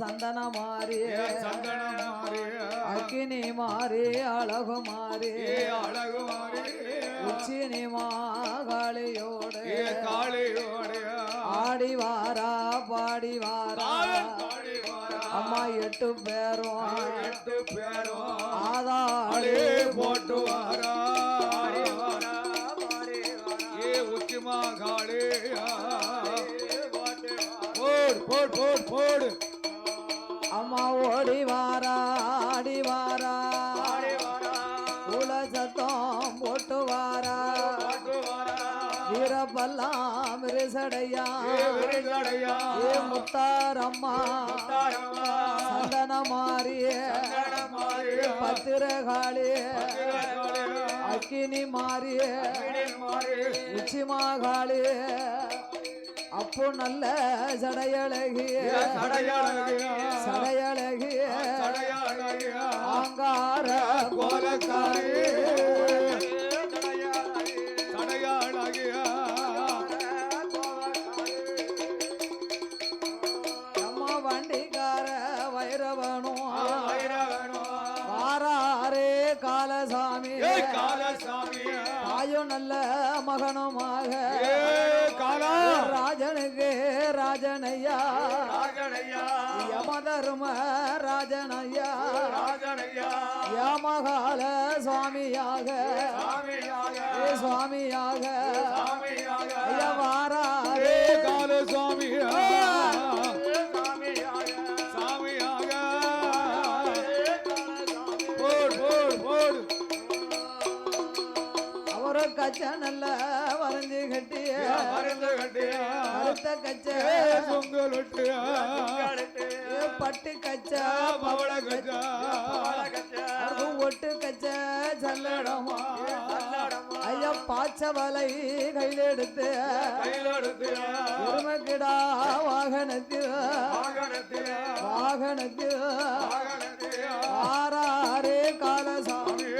சந்தன மாறி அக்கினி மாறி அழகு மாறி உச்சினி மாகாளியோடு ஆடி வாரா பாடி வாரா அம்மா 8 பேரும் ஆதாளி போட்டு வாரா உச்சி மாகாளி போடு போடு போடு அம்மா ஓடி வாரா ஆடி வாரா உல சத்தம் போட்டு வாரா வீரப்பல்லாம் விரிசடையா ஏ முத்தாரம்மா சந்தன மாறிய பத்திரகாளி அக்கினி மாறிய உச்சி மாகாளி அப்போ நல்ல சடையழகிய ஆங்கார கோலக்காரி நம்ம வண்டிக்கார வைரவனும் வாராரே காலசாமி தாயும் நல்ல மகனுமாக ராஜனுக்கு ராஜனையா யமதர்ம ராஜனையா யமகால சுவாமியாக சுவாமியாக வாராரே கால சுவாமியா கச்ச நல்ல வரைஞ்சு கட்டிய கருத்த கச்ச பட்டு கச்ச பவள கச்ச ஒட்டு கச்ச சல்லடமா ஐயா பாச்ச வலை கையிலெடுத்து எருமக்கிடா வாகனத்தில் ஆறாரே காலசாமி